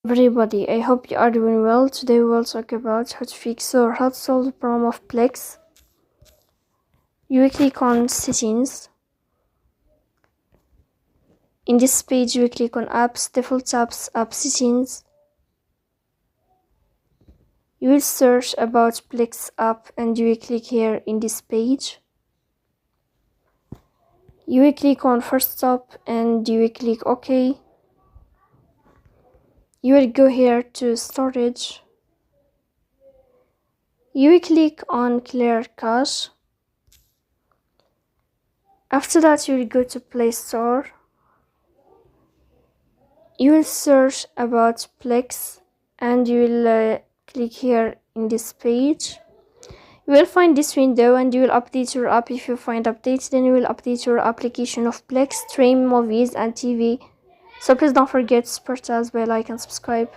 Everybody, I hope you are doing well. Today we will talk about how to fix or how to solve the problem of Plex. You will click on settings. In this page you will click on apps, default apps, app settings. You will search about Plex app and you will click here in this page. You will click on first stop and you will click OK. You will go here to storage. You will click on clear cache. After that you will go to Play Store. You will search about Plex and you will click here in this page. You will find this window and you will update your app. If you find updates, then you will update your application of Plex, stream movies and TV. So please don't forget to support us by like and subscribe.